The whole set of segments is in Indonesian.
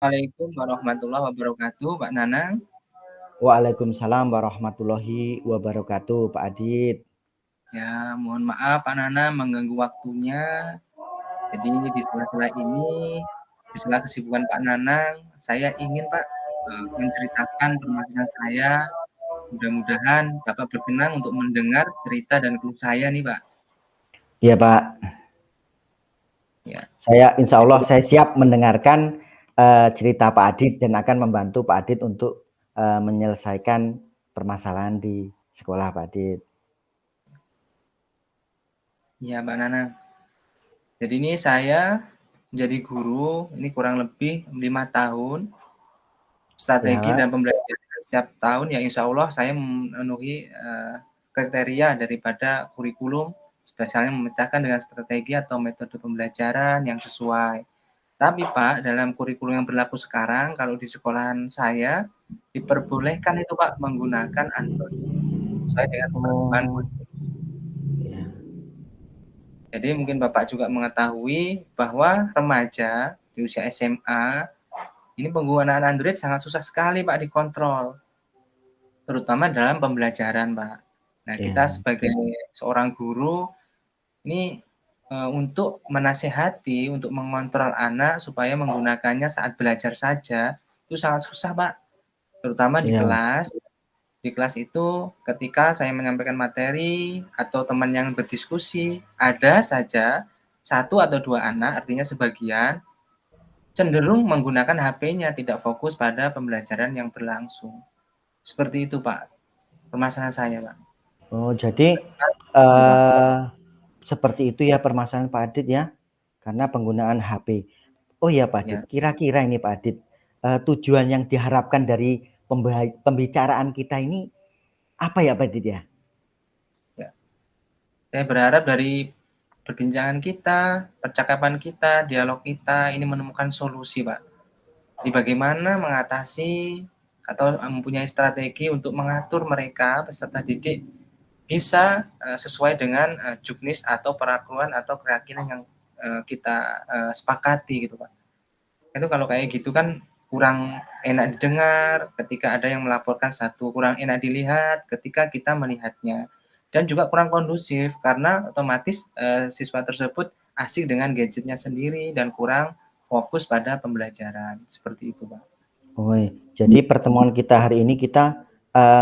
Waalaikumsalam warahmatullahi wabarakatuh, Pak Nanang. Waalaikumsalam warahmatullahi wabarakatuh, Pak Adit. Ya, mohon maaf Pak Nanang mengganggu waktunya. Jadi di sela-sela ini, di sela kesibukan Pak Nanang, saya ingin Pak menceritakan permasalahan saya. Mudah-mudahan Bapak berkenan untuk mendengar cerita dan keluh saya nih, Pak. Iya, Pak. Ya. Saya insya Allah Jadi, saya siap mendengarkan cerita Pak Adit dan akan membantu Pak Adit untuk menyelesaikan permasalahan di sekolah, Pak Adit. ya Pak Nanang. Jadi ini saya menjadi guru, ini kurang lebih 5 tahun. Strategi Ya, dan pembelajaran setiap tahun ya insya Allah saya memenuhi kriteria daripada kurikulum, spesialnya memecahkan dengan strategi atau metode pembelajaran yang sesuai. Tapi Pak, dalam kurikulum yang berlaku sekarang, kalau di sekolahan saya diperbolehkan itu Pak menggunakan Android sesuai dengan perkembangan oh, kurikulum. ya. Jadi mungkin Bapak juga mengetahui bahwa remaja di usia SMA ini penggunaan Android sangat susah sekali Pak dikontrol. Terutama dalam pembelajaran, Pak. Nah, kita Ya. sebagai seorang guru ini untuk menasehati, untuk mengontrol anak supaya menggunakannya saat belajar saja itu sangat susah, Pak. Terutama di Ya. kelas. Di kelas itu ketika saya menyampaikan materi atau teman yang berdiskusi, ada saja satu atau dua anak, artinya sebagian cenderung menggunakan HP-nya, tidak fokus pada pembelajaran yang berlangsung. Seperti itu, Pak. Permasalahan saya, Pak. Oh, jadi Ini, Pak. seperti itu ya permasalahan Pak Adit ya, karena penggunaan HP. Oh ya Pak Adit, Ya, kira-kira ini Pak Adit, tujuan yang diharapkan dari pembicaraan kita ini apa ya Pak Adit ya? ya. Saya berharap dari perbincangan kita, percakapan kita, dialog kita ini menemukan solusi, Pak. Di bagaimana mengatasi atau mempunyai strategi untuk mengatur mereka peserta didik bisa sesuai dengan juknis atau peraturan atau keyakinan yang kita sepakati gitu, Pak. Itu kalau kayak gitu kan kurang enak didengar ketika ada yang melaporkan satu, kurang enak dilihat ketika kita melihatnya. Dan juga kurang kondusif karena otomatis siswa tersebut asik dengan gadgetnya sendiri dan kurang fokus pada pembelajaran. Seperti itu, Pak. Oh, jadi pertemuan kita hari ini kita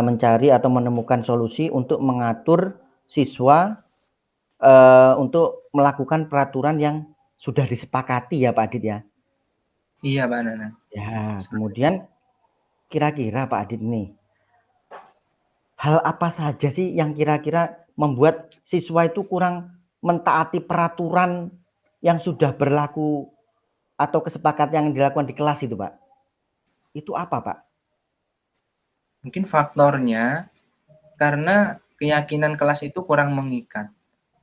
mencari atau menemukan solusi untuk mengatur siswa untuk melakukan peraturan yang sudah disepakati ya Pak Adit ya. Iya, Pak Nana. Ya, kemudian kira-kira Pak Adit nih, hal apa saja sih yang kira-kira membuat siswa itu kurang mentaati peraturan yang sudah berlaku atau kesepakatan yang dilakukan di kelas itu, Pak? Itu apa, Pak? Mungkin faktornya karena keyakinan kelas itu kurang mengikat.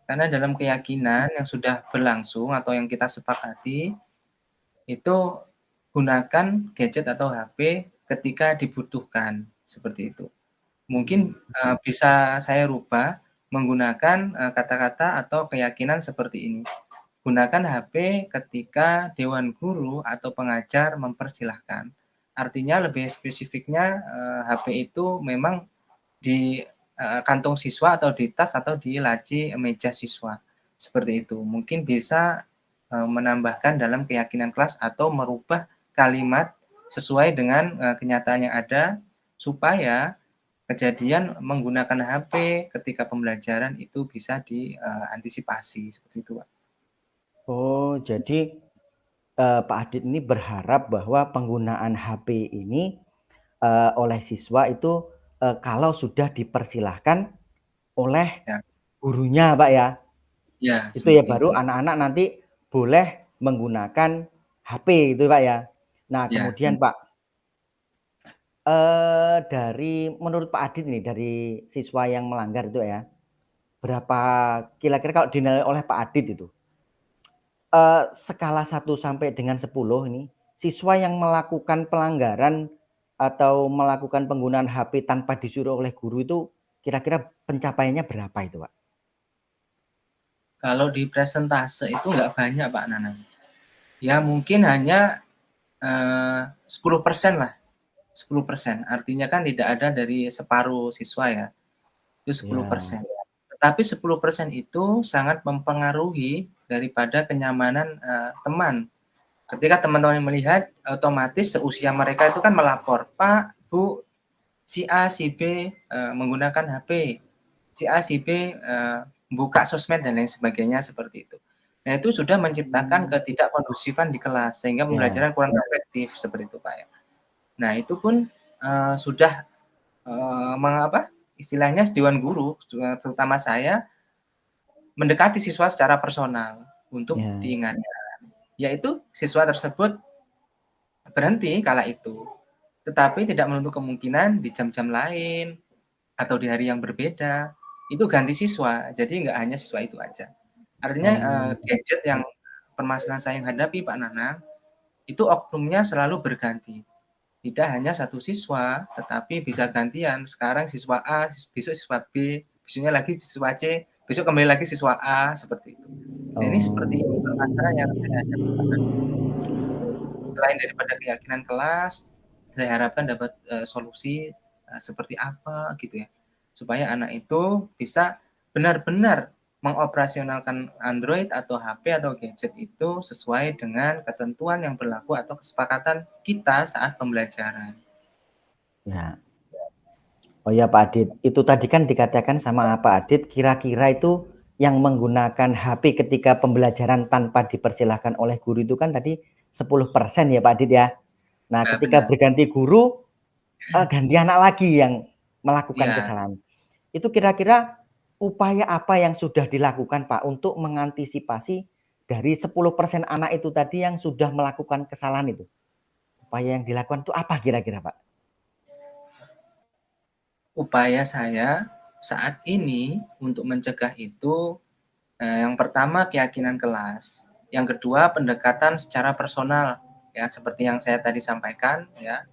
Karena dalam keyakinan yang sudah berlangsung atau yang kita sepakati, itu gunakan gadget atau HP ketika dibutuhkan, seperti itu. Mungkin bisa saya rubah menggunakan kata-kata atau keyakinan seperti ini. Gunakan HP ketika dewan guru atau pengajar mempersilahkan. Artinya lebih spesifiknya HP itu memang di kantong siswa atau di tas atau di laci meja siswa. Seperti itu. Mungkin bisa menambahkan dalam keyakinan kelas atau merubah kalimat sesuai dengan kenyataan yang ada supaya kejadian menggunakan HP ketika pembelajaran itu bisa diantisipasi seperti itu, Pak. Oh, jadi Pak Adit ini berharap bahwa penggunaan HP ini oleh siswa itu kalau sudah dipersilahkan oleh Ya, gurunya, Pak ya. ya Itu ya seperti baru itu. anak-anak nanti boleh menggunakan HP itu Pak ya. Nah Ya, kemudian Pak, dari menurut Pak Adit nih dari siswa yang melanggar itu ya, berapa kira-kira kalau dinilai oleh Pak Adit itu, skala 1 sampai dengan 10 ini, siswa yang melakukan pelanggaran atau melakukan penggunaan HP tanpa disuruh oleh guru itu kira-kira pencapaiannya berapa itu Pak? kalau di presentase itu nggak banyak Pak Nanang. Ya mungkin hanya 10% lah, 10%. Artinya kan tidak ada dari separuh siswa ya, itu 10%. Ya. Tetapi 10% itu sangat mempengaruhi daripada kenyamanan, teman. Ketika teman-teman melihat, otomatis seusia mereka itu kan melapor, "Pak, Bu, si A, si B, menggunakan HP, si A, si B, buka sosmed," dan lain sebagainya seperti itu. Nah, itu sudah menciptakan ketidakkondusifan di kelas, sehingga Ya. pembelajaran kurang efektif, seperti itu, Pak, ya. Nah, itu pun, sudah, istilahnya dewan guru, terutama saya, mendekati siswa secara personal untuk Ya. diingatkan, yaitu siswa tersebut berhenti kala itu, tetapi tidak menutup kemungkinan di jam-jam lain atau di hari yang berbeda, itu ganti siswa, jadi nggak hanya siswa itu aja. Artinya, Oh. gadget yang permasalahan saya hadapi Pak Nanang, itu oknumnya selalu berganti. Tidak hanya satu siswa, tetapi bisa gantian. Sekarang siswa A, besok siswa B, besoknya lagi siswa C, besok kembali lagi siswa A, seperti itu. Nah, ini seperti ini Oh. permasalahan yang saya hadapi Pak Nanang. Selain daripada keyakinan kelas, saya harapkan dapat, solusi, seperti apa gitu ya, supaya anak itu bisa benar-benar mengoperasionalkan Android atau HP atau gadget itu sesuai dengan ketentuan yang berlaku atau kesepakatan kita saat pembelajaran. Ya. Oh ya Pak Adit, itu tadi kan dikatakan sama Pak Adit, kira-kira itu yang menggunakan HP ketika pembelajaran tanpa dipersilahkan oleh guru itu kan tadi 10% ya Pak Adit ya. Nah, Nah, ketika benar. berganti guru, ganti anak lagi yang melakukan Iya. kesalahan. Itu kira-kira upaya apa yang sudah dilakukan Pak untuk mengantisipasi dari 10% anak itu tadi yang sudah melakukan kesalahan itu? Upaya yang dilakukan itu apa kira-kira Pak? Upaya saya saat ini untuk mencegah itu, yang pertama keyakinan kelas, yang kedua pendekatan secara personal, ya seperti yang saya tadi sampaikan ya,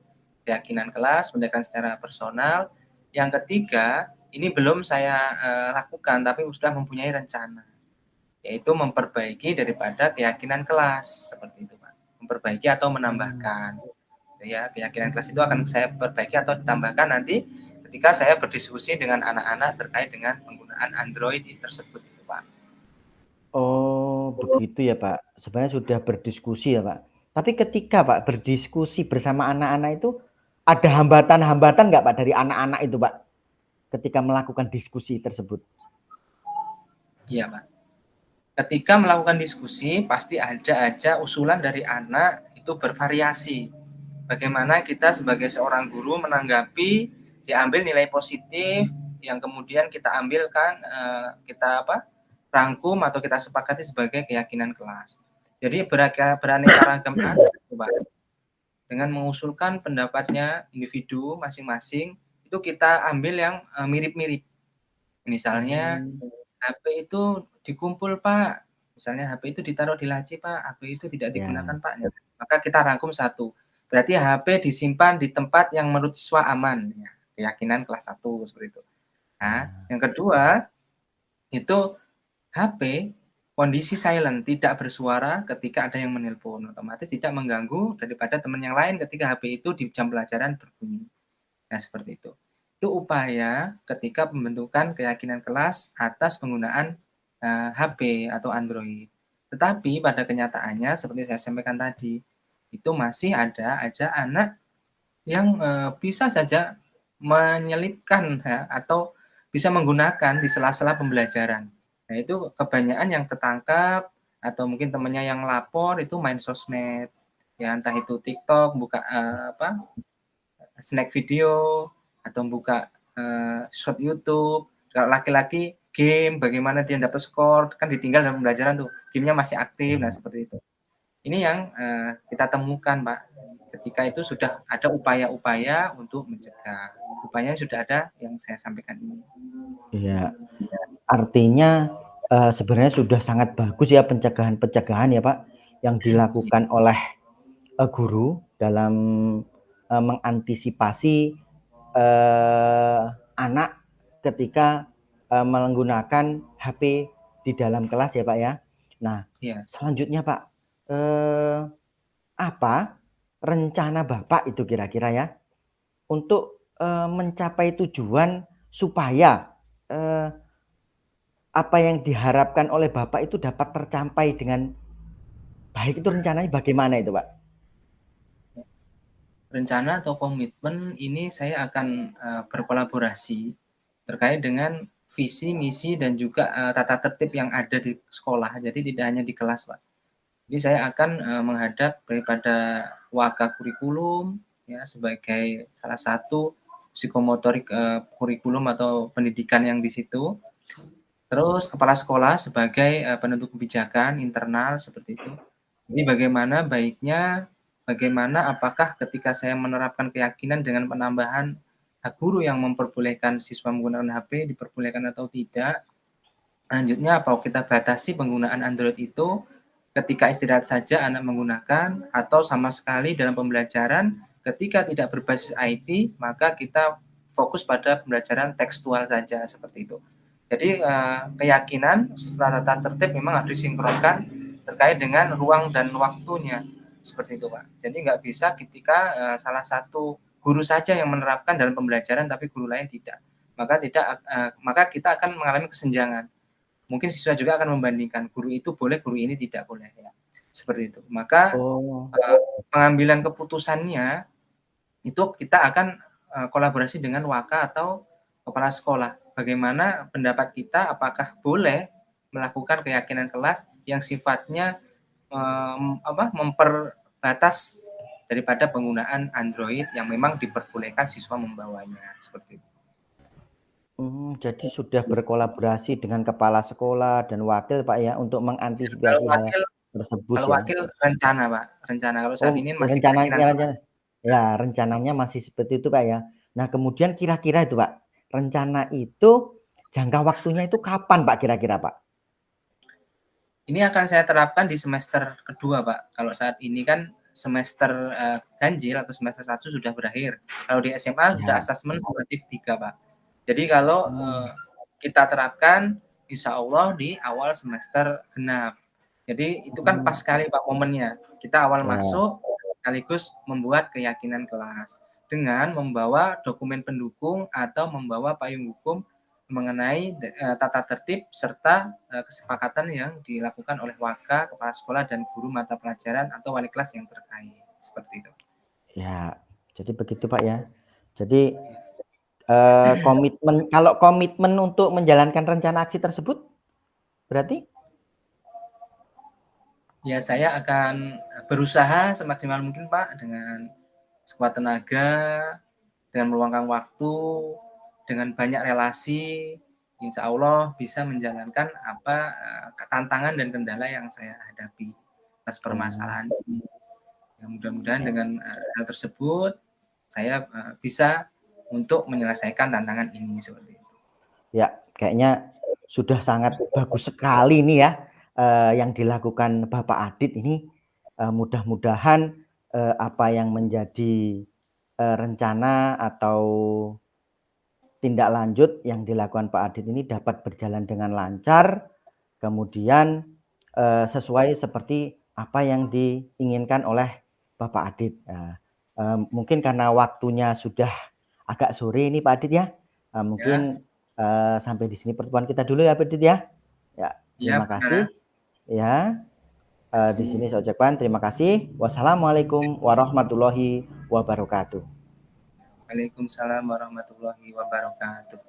keyakinan kelas, pendekatan secara personal. Yang ketiga, ini belum saya, lakukan tapi sudah mempunyai rencana, yaitu memperbaiki daripada keyakinan kelas, seperti itu, Pak. Memperbaiki atau menambahkan. Ya, keyakinan kelas itu akan saya perbaiki atau ditambahkan nanti ketika saya berdiskusi dengan anak-anak terkait dengan penggunaan Android tersebut itu, Pak. Oh, begitu ya, Pak. Sebenarnya sudah berdiskusi ya, Pak. Tapi ketika Pak berdiskusi bersama anak-anak itu ada hambatan-hambatan nggak Pak dari anak-anak itu, Pak, ketika melakukan diskusi tersebut? Iya, Pak. Ketika melakukan diskusi pasti ada aja usulan dari anak itu bervariasi. Bagaimana kita sebagai seorang guru menanggapi, diambil nilai positif yang kemudian kita ambilkan, kita rangkum atau kita sepakati sebagai keyakinan kelas. Jadi beraneka ragam anak itu, Pak. Dengan mengusulkan pendapatnya individu masing-masing, itu kita ambil yang, mirip-mirip. Misalnya, Oh, HP itu dikumpul, Pak, misalnya HP itu ditaruh di laci, Pak, HP itu tidak ya. digunakan, Pak. Nah, maka kita rangkum satu, berarti HP disimpan di tempat yang menurut siswa aman, ya, keyakinan kelas 1 seperti itu. Nah, Ya. yang kedua, itu HP kondisi silent, tidak bersuara ketika ada yang menelpon, otomatis tidak mengganggu daripada teman yang lain ketika HP itu di jam pelajaran berbunyi. Nah, seperti itu. Itu upaya ketika pembentukan keyakinan kelas atas penggunaan, HP atau Android. Tetapi pada kenyataannya seperti saya sampaikan tadi, itu masih ada aja anak yang, bisa saja menyelipkan ya, atau bisa menggunakan di sela-sela pembelajaran. Nah, itu kebanyakan yang ketangkap atau mungkin temannya yang lapor itu main sosmed, ya entah itu TikTok, buka, snack video, atau buka, short YouTube. Kalau laki-laki game, bagaimana dia dapat skor, kan ditinggal dalam pembelajaran tuh, game-nya masih aktif, nah Ya. seperti itu. Ini yang, kita temukan, Pak, ketika itu sudah ada upaya-upaya untuk mencegah. Upayanya sudah ada yang saya sampaikan ini. Iya. Artinya, sebenarnya sudah sangat bagus ya pencegahan-pencegahan ya, Pak, yang Iya, dilakukan oleh, guru dalam, mengantisipasi, anak ketika, menggunakan HP di dalam kelas ya, Pak, ya. Nah, iya. selanjutnya, Pak, apa rencana Bapak itu kira-kira ya, untuk, mencapai tujuan supaya, apa yang diharapkan oleh Bapak itu dapat tercapai dengan baik, itu rencananya bagaimana itu, Pak? Rencana atau komitmen ini saya akan, berkolaborasi terkait dengan visi, misi, dan juga, tata tertib yang ada di sekolah. Jadi tidak hanya di kelas, Pak. Jadi saya akan, menghadap daripada waka kurikulum, ya, sebagai salah satu psikomotorik, kurikulum atau pendidikan yang di situ. Terus kepala sekolah sebagai, penentu kebijakan internal seperti itu. Jadi bagaimana apakah ketika saya menerapkan keyakinan dengan penambahan hak guru yang memperbolehkan siswa menggunakan HP diperbolehkan atau tidak. Selanjutnya apa kita batasi penggunaan Android itu ketika istirahat saja anak menggunakan atau sama sekali dalam pembelajaran ketika tidak berbasis IT, maka kita fokus pada pembelajaran tekstual saja seperti itu. Jadi, keyakinan serta tata tertib memang harus disinkronkan terkait dengan ruang dan waktunya, seperti itu, Pak. Jadi nggak bisa ketika, salah satu guru saja yang menerapkan dalam pembelajaran tapi guru lain tidak. Maka kita akan mengalami kesenjangan. Mungkin siswa juga akan membandingkan, guru itu boleh, guru ini tidak boleh ya, seperti itu. Maka, Oh. pengambilan keputusannya itu kita akan, kolaborasi dengan waka atau kepala sekolah. Bagaimana pendapat kita, apakah boleh melakukan keyakinan kelas yang sifatnya, memperbatas daripada penggunaan Android yang memang diperbolehkan siswa membawanya, seperti itu. Jadi sudah berkolaborasi dengan kepala sekolah dan wakil, Pak, ya, untuk Ya, kalau mengantisipasi hal wakil tersebut kalau ya? wakil rencana, Pak, rencana. Kalau saat Oh, ini masih keyakinan kelas. rencananya ya, rencananya masih seperti itu, Pak, ya. Nah, kemudian kira-kira itu, Pak, rencana itu jangka waktunya itu kapan, Pak, kira-kira, Pak? Ini akan saya terapkan di semester kedua, Pak. Kalau saat ini kan semester, ganjil atau semester 1 sudah berakhir. Kalau di SMA sudah Ya. asesmen formatif 3, Pak. Jadi kalau, Oh, kita terapkan insya Allah di awal semester genap. Jadi itu kan pas oh, sekali, Pak, momennya. Kita awal ya. masuk sekaligus membuat keyakinan kelas dengan membawa dokumen pendukung atau membawa payung hukum mengenai tata tertib serta, kesepakatan yang dilakukan oleh waka, kepala sekolah, dan guru mata pelajaran atau wali kelas yang terkait, seperti itu. Ya, jadi begitu, Pak, ya. Jadi, Ya. kalau komitmen untuk menjalankan rencana aksi tersebut berarti? Ya, saya akan berusaha semaksimal mungkin, Pak, dengan sekuat tenaga, dengan meluangkan waktu, dengan banyak relasi, insya Allah bisa menjalankan apa, tantangan dan kendala yang saya hadapi atas Oh, permasalahan ini. Ya, mudah-mudahan dengan, hal tersebut saya, bisa untuk menyelesaikan tantangan ini, seperti itu. ya, kayaknya sudah sangat bagus sekali nih ya, yang dilakukan Bapak Adit ini, mudah-mudahan, apa yang menjadi, rencana atau tindak lanjut yang dilakukan Pak Adit ini dapat berjalan dengan lancar, kemudian, sesuai seperti apa yang diinginkan oleh Bapak Adit. Nah, mungkin karena waktunya sudah agak sore ini Pak Adit ya, Ya, mungkin, sampai di sini pertemuan kita dulu ya Pak Adit ya. Ya, iya terima benar. kasih ya, di sini Makasih. saya ucapkan terima kasih. Wassalamualaikum warahmatullahi wabarakatuh. Waalaikumsalam warahmatullahi wabarakatuh.